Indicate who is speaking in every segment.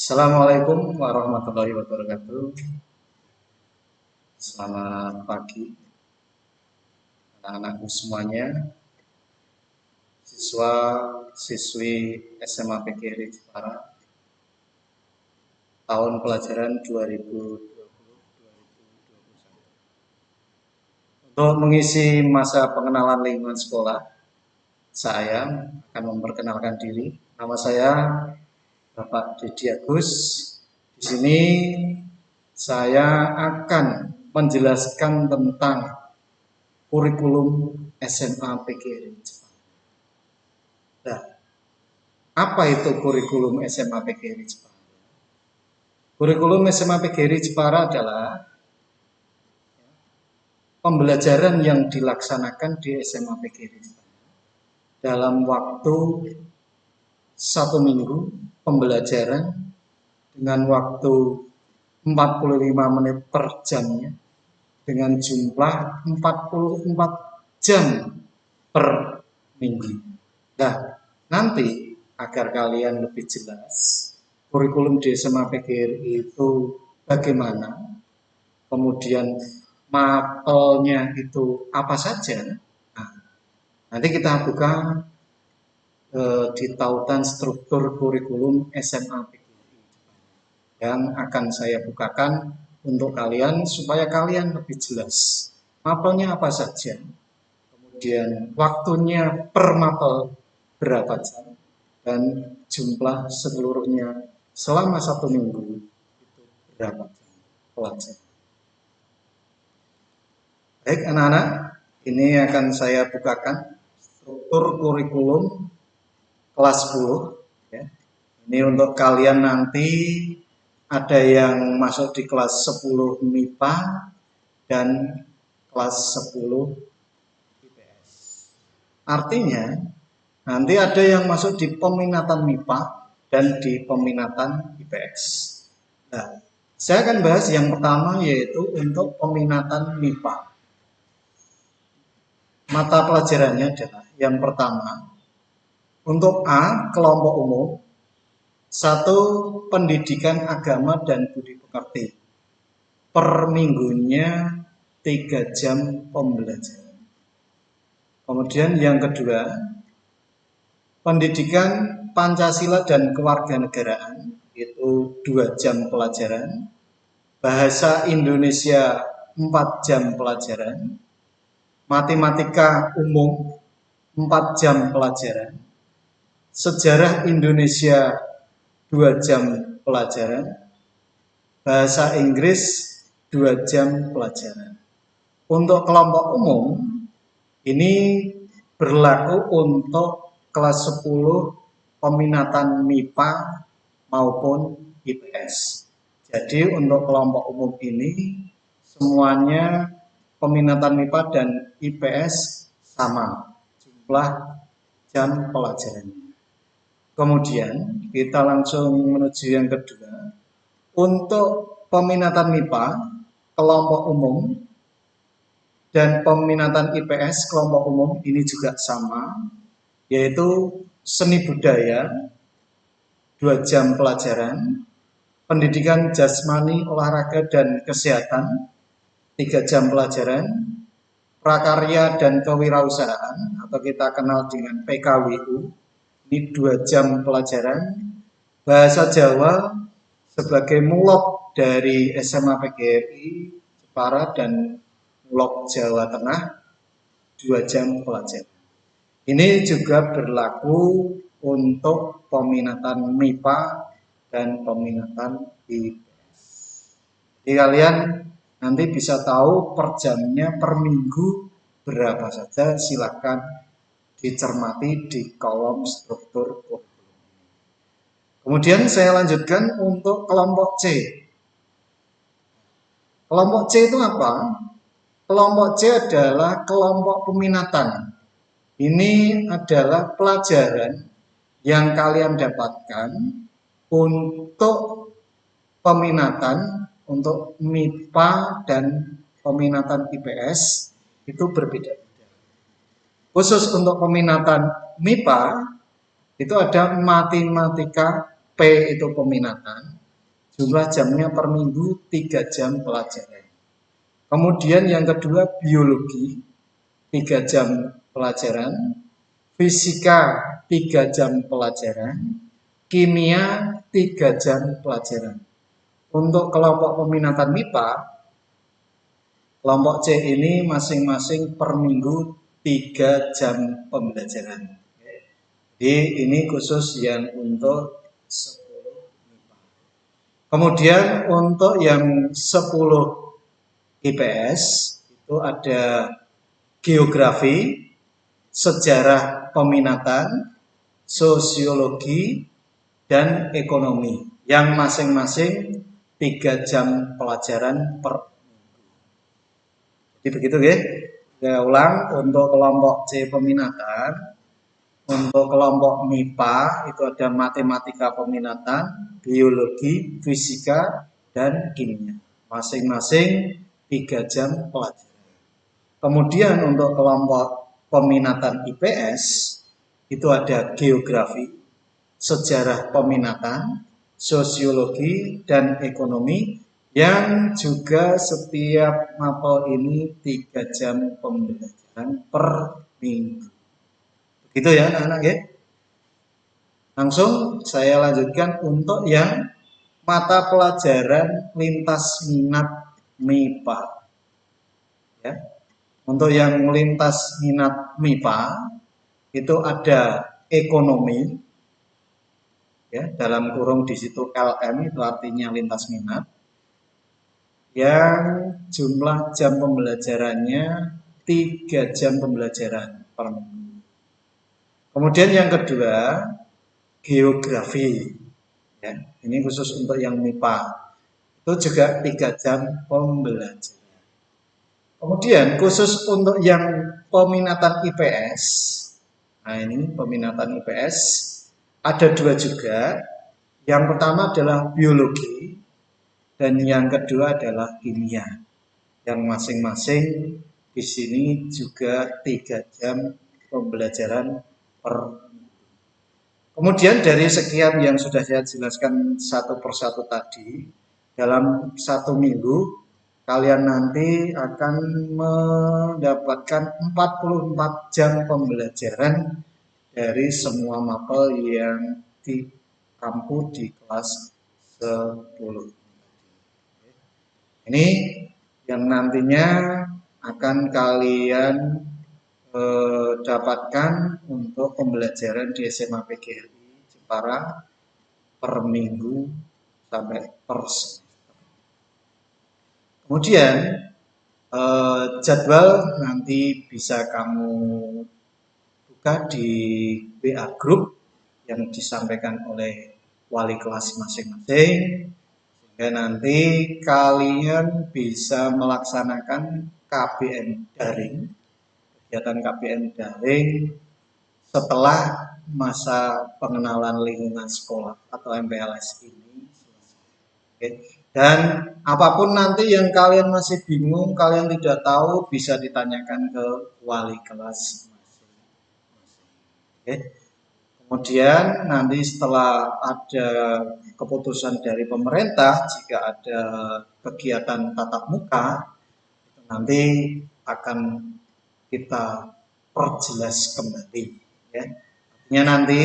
Speaker 1: Assalamualaikum warahmatullahi wabarakatuh. Selamat pagi anak-anakku semuanya, siswa siswi SMA PGRI Jepara tahun pelajaran 2020-2021. Untuk mengisi masa pengenalan lingkungan sekolah, saya akan memperkenalkan diri. Nama saya Bapak Dedi Agus. Di sini saya akan menjelaskan tentang kurikulum SMA PGRI Jepara. Nah, apa itu kurikulum SMA PGRI Jepara? Kurikulum SMA PGRI Jepara adalah pembelajaran yang dilaksanakan di SMA PGRI Jepara dalam waktu 1 minggu pembelajaran dengan waktu 45 menit per jamnya dengan jumlah 44 jam per minggu. Nah, nanti agar kalian lebih jelas kurikulum di SMA PGRI itu bagaimana, kemudian mapelnya itu apa saja. Nah, nanti kita buka di tautan struktur kurikulum SMA PGRI yang akan saya bukakan untuk kalian supaya kalian lebih jelas mapelnya apa saja, kemudian waktunya per mapel berapa jam, dan jumlah seluruhnya selama 1 minggu itu berapa jam pelajaran. Baik anak-anak, ini akan saya bukakan struktur kurikulum kelas 10 ya. Ini untuk kalian nanti ada yang masuk di kelas 10 MIPA dan kelas 10 IPS. Artinya nanti ada yang masuk di peminatan MIPA dan di peminatan IPS. Nah, saya akan bahas yang pertama yaitu untuk peminatan MIPA. Mata pelajarannya adalah yang pertama untuk A, kelompok umum, 1. Pendidikan agama dan budi pekerti. Per minggunya 3 jam pembelajaran. Kemudian yang kedua, pendidikan Pancasila dan kewarganegaraan, itu 2 jam pelajaran. Bahasa Indonesia 4 jam pelajaran. Matematika umum 4 jam pelajaran. Sejarah Indonesia 2 jam pelajaran. Bahasa Inggris 2 jam pelajaran. Untuk kelompok umum ini berlaku untuk kelas 10 peminatan MIPA maupun IPS. Jadi untuk kelompok umum ini semuanya peminatan MIPA dan IPS sama jumlah jam pelajarannya. Kemudian kita langsung menuju yang kedua. Untuk peminatan MIPA kelompok umum dan peminatan IPS kelompok umum ini juga sama, yaitu seni budaya 2 jam pelajaran, pendidikan jasmani, olahraga dan kesehatan 3 jam pelajaran, prakarya dan kewirausahaan atau kita kenal dengan PKWU ini 2 jam pelajaran, bahasa Jawa sebagai mulok dari SMA PGRI Jepara dan mulok Jawa Tengah 2 jam pelajaran. Ini juga berlaku untuk peminatan MIPA dan peminatan IPS. Jadi kalian nanti bisa tahu per jamnya per minggu berapa saja, silakan dicermati di kolom struktur kurikulum. Kemudian saya lanjutkan untuk kelompok C. Kelompok C itu apa? Kelompok C adalah kelompok peminatan. Ini adalah pelajaran yang kalian dapatkan untuk peminatan untuk MIPA dan peminatan IPS itu berbeda-beda. Khusus untuk peminatan MIPA itu ada matematika itu peminatan, jumlah jamnya per minggu 3 jam pelajaran. Kemudian yang kedua biologi 3 jam pelajaran, fisika 3 jam pelajaran, kimia 3 jam pelajaran. Untuk kelompok peminatan MIPA, kelompok C ini masing-masing per minggu 3 jam pembelajaran. Jadi ini khusus yang untuk 10 MIPA. Kemudian untuk yang 10 IPS itu ada geografi, sejarah peminatan, sosiologi, dan ekonomi yang masing-masing 3 jam pelajaran per minggu. Jadi begitu ya. Saya ulang, untuk kelompok C peminatan, untuk kelompok MIPA itu ada matematika peminatan, biologi, fisika, dan kimia. Masing-masing 3 jam pelajaran. Kemudian untuk kelompok peminatan IPS itu ada geografi, sejarah peminatan, sosiologi, dan ekonomi yang juga setiap mapel ini 3 jam pembelajaran per minggu. Begitu ya anak-anak ya. Langsung saya lanjutkan untuk yang mata pelajaran lintas minat MIPA. Ya. Untuk yang lintas minat MIPA itu ada ekonomi, ya, dalam kurung di situ LM itu artinya lintas minat, yang jumlah jam pembelajarannya 3 jam pembelajaran per minggu. Kemudian yang kedua geografi, ya, ini khusus untuk yang MIPA, itu juga 3 jam pembelajaran. Kemudian khusus untuk yang peminatan IPS, nah ini peminatan IPS ada 2 juga. Yang pertama adalah biologi dan yang kedua adalah kimia. Yang masing-masing di sini juga 3 jam pembelajaran per minggu. Kemudian dari sekian yang sudah saya jelaskan satu persatu tadi, dalam 1 minggu kalian nanti akan mendapatkan 44 jam pembelajaran dari semua mapel yang dikampu di kelas 10. Ini yang nantinya akan kalian dapatkan untuk pembelajaran di SMA PGRI Jepara per minggu sampai per semester. Kemudian jadwal nanti bisa kamu buka di WA Group yang disampaikan oleh wali kelas masing-masing, sehingga nanti kalian bisa melaksanakan KBM daring, kegiatan KBM daring setelah masa pengenalan lingkungan sekolah atau MPLS ini selesai. Oke. Dan apapun nanti yang kalian masih bingung, kalian tidak tahu, bisa ditanyakan ke wali kelas masing-masing. Oke. Kemudian nanti setelah ada keputusan dari pemerintah, jika ada kegiatan tatap muka, nanti akan kita perjelas kembali. Ya. Artinya nanti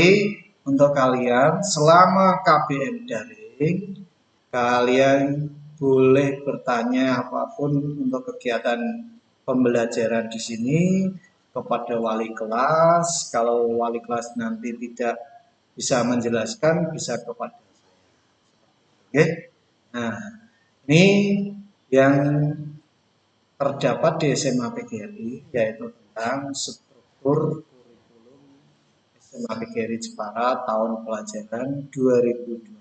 Speaker 1: untuk kalian selama KBM daring, kalian boleh bertanya apapun untuk kegiatan pembelajaran di sini kepada wali kelas. Kalau wali kelas nanti tidak bisa menjelaskan, bisa kepada saya. Oke. Nah, ini yang terdapat di SMA PGRI, yaitu tentang struktur kurikulum SMA PGRI Jepara tahun pelajaran 2020-2021.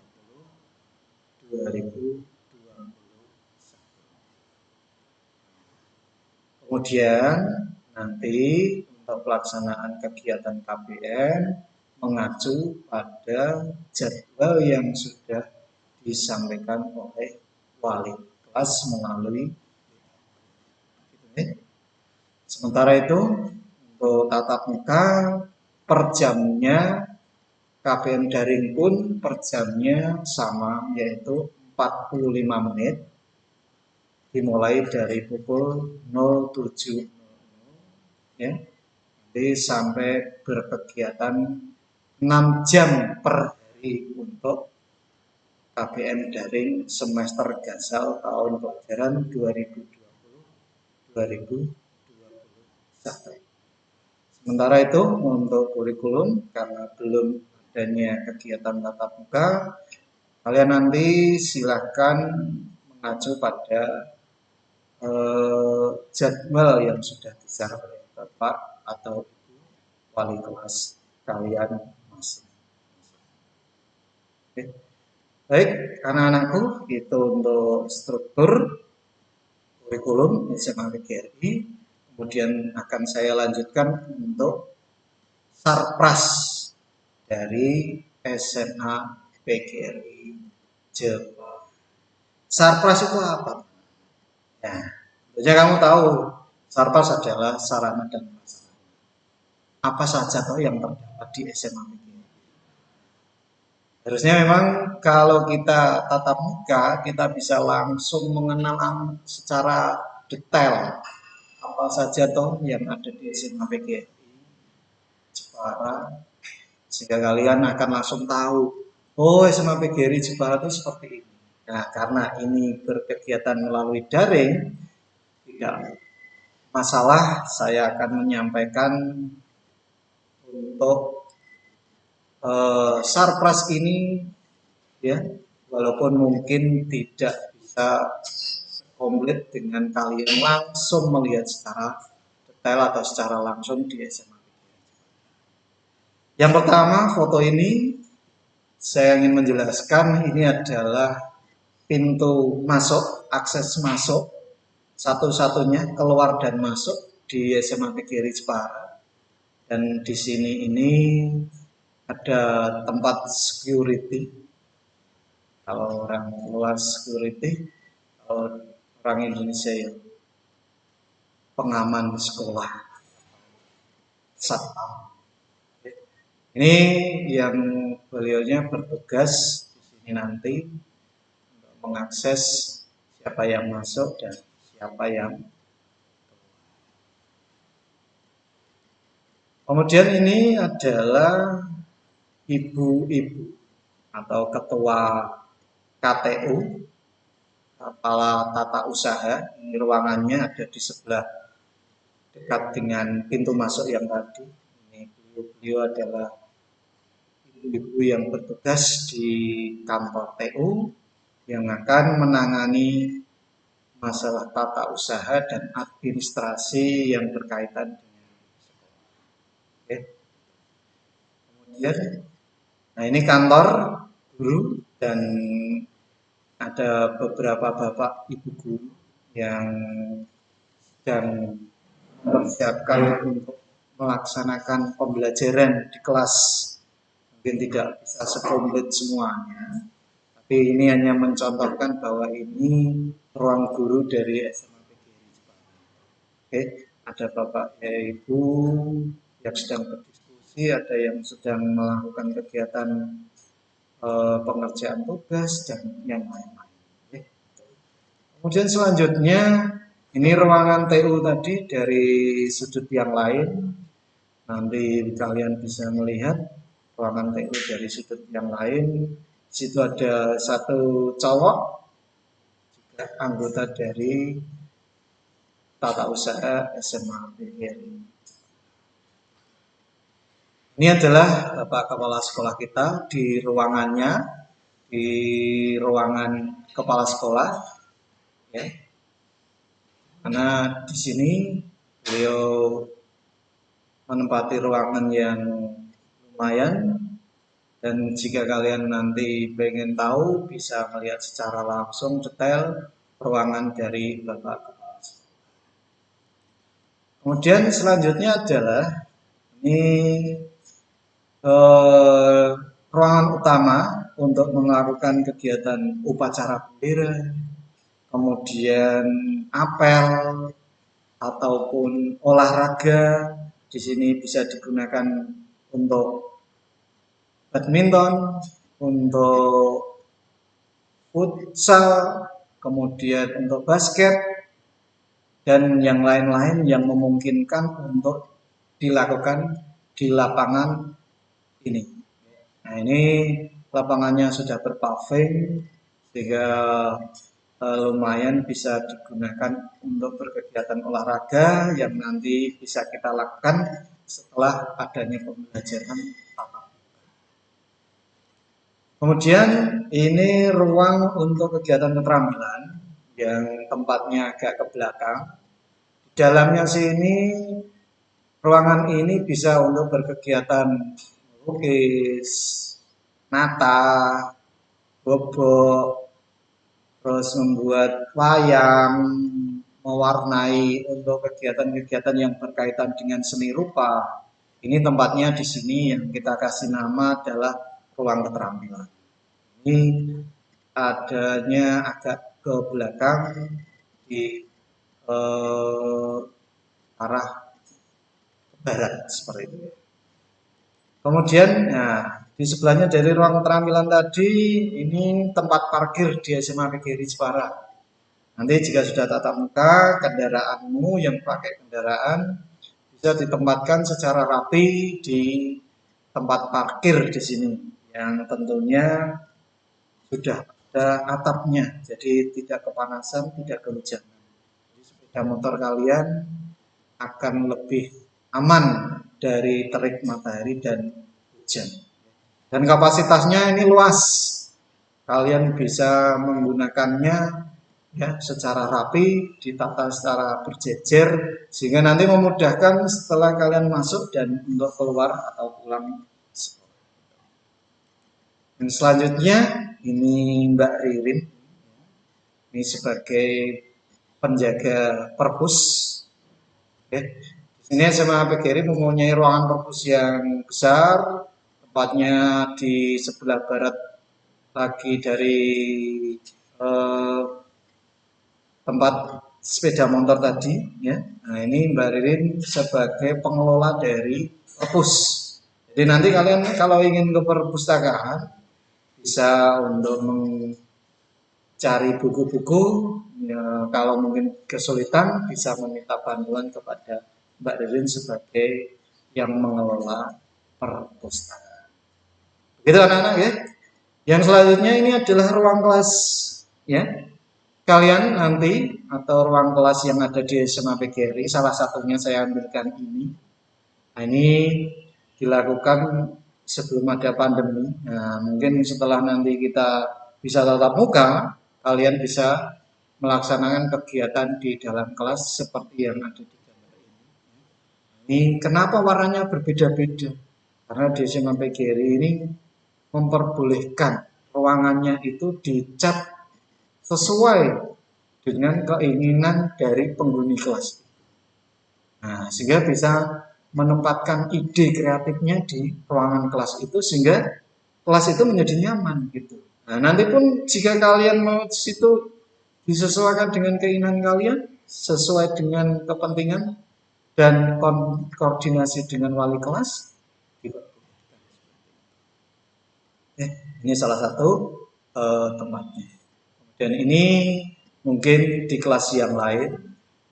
Speaker 1: Kemudian nanti untuk pelaksanaan kegiatan KBM mengacu pada jadwal yang sudah disampaikan oleh wali kelas melalui. Sementara itu untuk tatap muka per jamnya KBM daring pun per jamnya sama, yaitu 45 menit, dimulai dari pukul 07.00 ya, jadi sampai berkegiatan 6 jam per hari untuk KBM daring semester gasal tahun pelajaran 2020-2021. Sementara itu untuk kurikulum, karena belum adanya kegiatan tatap muka, kalian nanti silahkan mengacu pada jadwal yang sudah disarankan oleh Bapak atau Ibu wali kelas kalian masing-masing. Oke. Baik, anak-anakku, itu untuk struktur kurikulum SMA PGRI. Kemudian akan saya lanjutkan untuk sarpras dari SMA PGRI Jepara. Sarpras itu apa? Ya, tentunya kamu tahu sarpras adalah sarana dan prasarana. Apa saja toh yang terdapat di SMA PGRI? Harusnya memang kalau kita tatap muka, kita bisa langsung mengenal secara detail apa saja toh yang ada di SMA PGRI Jepara, sehingga kalian akan langsung tahu, oh SMA PGRI Jepara itu seperti ini. Nah, karena ini berkegiatan melalui daring, tidak masalah, saya akan menyampaikan untuk sarpras ini ya, walaupun mungkin tidak bisa komplit dengan kalian langsung melihat secara detail atau secara langsung di SMA. Yang pertama, foto ini saya ingin menjelaskan, ini adalah pintu masuk, akses masuk satu-satunya keluar dan masuk di SMA PGRI Jepara. Dan di sini ini ada tempat security. Kalau orang luar security, kalau orang Indonesia ya pengaman sekolah, satpam. Ini yang beliaunya bertugas di sini nanti untuk mengakses siapa yang masuk dan siapa yang keluar. Kemudian ini adalah ibu-ibu atau ketua KTU, kepala tata usaha. Ini ruangannya ada di sebelah dekat dengan pintu masuk yang tadi. Ini beliau adalah ibu-ibu yang bertugas di kantor TU yang akan menangani masalah tata usaha dan administrasi yang berkaitan dengan sekolah. Oke. Kemudian, nah ini kantor guru dan ada beberapa bapak ibu guru yang sedang mempersiapkan untuk melaksanakan pembelajaran di kelas. Mungkin tidak bisa sekomplit semuanya, tapi ini hanya mencontohkan bahwa ini ruang guru dari SMA PGRI Jepara. Oke, ada bapak ya ibu yang sedang berdiskusi, ada yang sedang melakukan kegiatan pengerjaan tugas dan yang lain-lain. Oke. Kemudian selanjutnya ini ruangan TU tadi dari sudut yang lain. Nanti kalian bisa melihat ruangan TU dari sudut yang lain. Di situ ada satu cowok, juga anggota dari tata usaha SMA PGRI. Ini adalah Bapak Kepala Sekolah kita di ruangannya, di ruangan Kepala Sekolah. Ya. Karena di sini beliau menempati ruangan yang lumayan, dan jika kalian nanti pengen tahu bisa melihat secara langsung detail ruangan dari Bapak Kepala Sekolah. Kemudian selanjutnya adalah ini ruangan utama untuk melakukan kegiatan upacara bendera, kemudian apel ataupun olahraga. Di sini bisa digunakan untuk badminton, untuk futsal, kemudian untuk basket, dan yang lain-lain yang memungkinkan untuk dilakukan di lapangan ini. Nah, ini lapangannya sudah berpaving sehingga lumayan bisa digunakan untuk berkegiatan olahraga yang nanti bisa kita lakukan setelah adanya pembelajaran tatap muka. Kemudian ini ruang untuk kegiatan keterampilan yang tempatnya agak ke belakang. Di dalamnya sini ruangan ini bisa untuk berkegiatan melukis, nata, bobok, terus membuat wayang, mewarnai untuk kegiatan-kegiatan yang berkaitan dengan seni rupa. Ini tempatnya di sini yang kita kasih nama adalah ruang keterampilan. Ini adanya agak ke belakang di arah barat seperti itu. Kemudian, nah, di sebelahnya dari ruang keterampilan tadi, ini tempat parkir di SMA PGRI Jepara. Nanti jika sudah tatap muka, kendaraanmu yang pakai kendaraan bisa ditempatkan secara rapi di tempat parkir di sini, yang tentunya sudah ada atapnya, jadi tidak kepanasan, tidak kehujanan. Jadi sepeda motor kalian akan lebih aman dari terik matahari dan hujan. Dan kapasitasnya ini luas. Kalian bisa menggunakannya ya secara rapi, ditata secara berjejer sehingga nanti memudahkan setelah kalian masuk dan untuk keluar atau pulang sekolah. Dan selanjutnya ini Mbak Ririn, ini sebagai penjaga perpus. Oke. Di sini SMA PGRI mempunyai ruangan perpus yang besar, tempatnya di sebelah barat lagi dari tempat sepeda motor tadi, ya. Nah, ini Mbak Ririn sebagai pengelola dari perpus. Jadi nanti kalian kalau ingin ke perpustakaan bisa untuk mencari buku-buku, ya, kalau mungkin kesulitan bisa meminta bantuan kepada Mbak Ririn sebagai yang mengelola perpustakaan. Begitu anak-anak ya. Yang selanjutnya ini adalah ruang kelas ya. Kalian nanti atau ruang kelas yang ada di SMA PGRI, salah satunya saya ambilkan ini. Nah, ini dilakukan sebelum ada pandemi. Nah, mungkin setelah nanti kita bisa tatap muka, kalian bisa melaksanakan kegiatan di dalam kelas seperti yang ada di gambar ini. Ini kenapa warnanya berbeda-beda? Karena di SMA PGRI ini memperbolehkan ruangannya itu dicat sesuai dengan keinginan dari penghuni kelas. Nah, sehingga bisa menempatkan ide kreatifnya di ruangan kelas itu sehingga kelas itu menjadi nyaman gitu. Nah, nanti pun jika kalian mau situ disesuaikan dengan keinginan kalian, sesuai dengan kepentingan dan koordinasi dengan wali kelas. Gitu. Ini salah satu tempatnya. Dan ini mungkin di kelas yang lain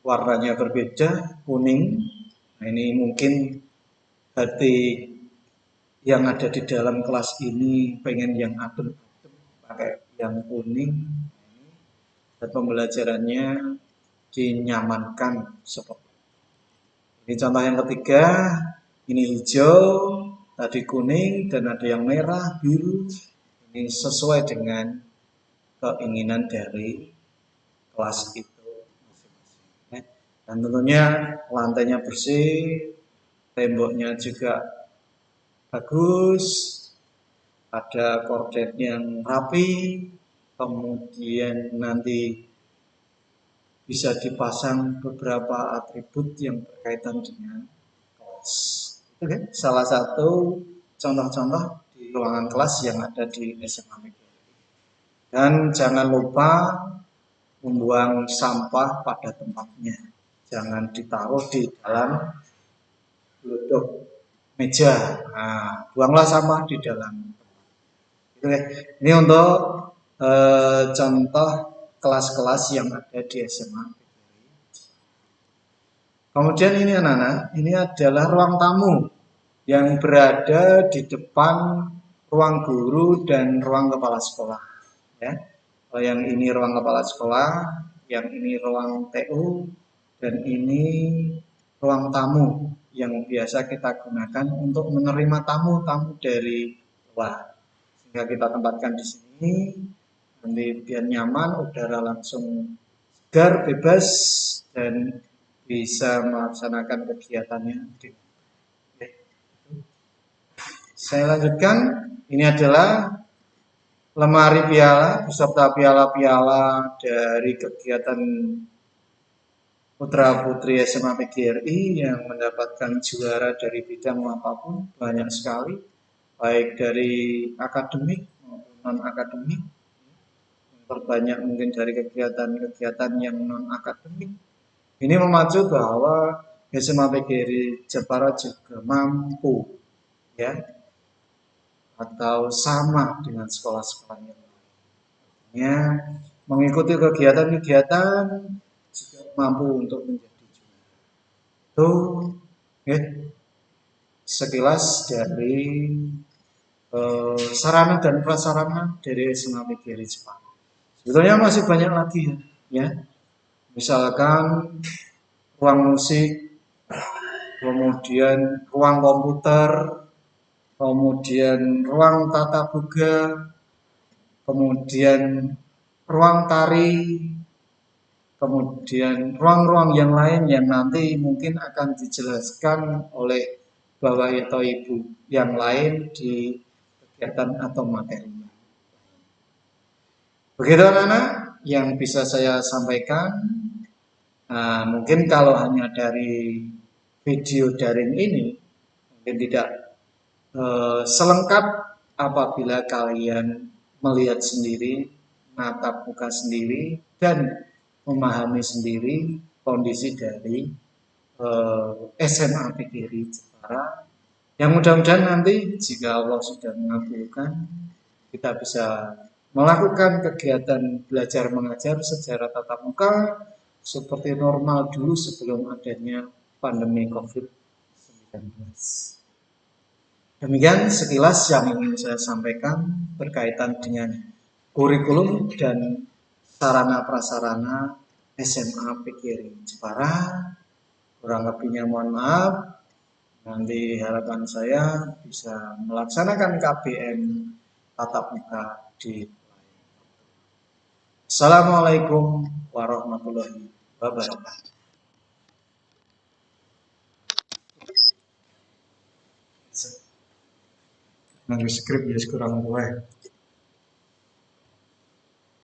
Speaker 1: warnanya berbeda, kuning. Nah, ini mungkin hati yang ada di dalam kelas ini pengen yang adem-adem, pakai yang kuning. Dan pembelajarannya dinyamankan seperti itu. Ini contoh yang ketiga, ini hijau, tadi kuning, dan ada yang merah, biru. Ini sesuai dengan keinginan dari kelas itu masing-masing. Dan tentunya lantainya bersih, temboknya juga bagus, ada korden yang rapi, kemudian nanti bisa dipasang beberapa atribut yang berkaitan dengan kelas. Itu kan salah satu contoh-contoh di ruangan kelas yang ada di SMA PGRI. Dan jangan lupa membuang sampah pada tempatnya. Jangan ditaruh di dalam gelodok meja. Nah, buanglah sampah di dalam. Oke, ini untuk contoh kelas-kelas yang ada di SMA. Kemudian ini anak-anak, ini adalah ruang tamu yang berada di depan ruang guru dan ruang kepala sekolah. Ya. Yang ini ruang kepala sekolah, yang ini ruang TU, dan ini ruang tamu yang biasa kita gunakan untuk menerima tamu-tamu dari luar. Sehingga kita tempatkan di sini, nanti biar nyaman, udara langsung segar, bebas, dan bisa melaksanakan kegiatannya. Saya lanjutkan, ini adalah lemari piala beserta piala-piala dari kegiatan putra putri SMA PGRI yang mendapatkan juara dari bidang apapun, banyak sekali, baik dari akademik maupun non akademik. Terbanyak mungkin dari kegiatan-kegiatan yang non akademik. Ini memacu bahwa SMA PGRI Jepara juga mampu, ya, atau sama dengan sekolah-sekolah yang lain. Ya, mengikuti kegiatan-kegiatan juga mampu untuk menjadi juara. Itu ya, sekilas dari sarana dan prasarana dari SMA PGRI Jepang. Sebetulnya masih banyak lagi ya. Misalkan ruang musik, kemudian ruang komputer, kemudian ruang tata boga, kemudian ruang tari, kemudian ruang-ruang yang lain yang nanti mungkin akan dijelaskan oleh Bapak atau Ibu yang lain di kegiatan atau materinya. Begitu anak-anak yang bisa saya sampaikan. Nah, mungkin kalau hanya dari video daring ini mungkin tidak selengkap apabila kalian melihat sendiri, natap muka sendiri, dan memahami sendiri kondisi dari SMA PGRI Jepara. Yang mudah-mudahan nanti jika Allah sudah mengabulkan, kita bisa melakukan kegiatan belajar mengajar secara tatap muka seperti normal dulu sebelum adanya pandemi COVID-19. Demikian sekilas yang ingin saya sampaikan berkaitan dengan kurikulum dan sarana prasarana SMA PGRI Jepara. Kurang lebihnya mohon maaf. Nanti harapan saya bisa melaksanakan KBM tatap muka di Assalamualaikum warahmatullahi wabarakatuh. Nangis skrip ya kurang gue.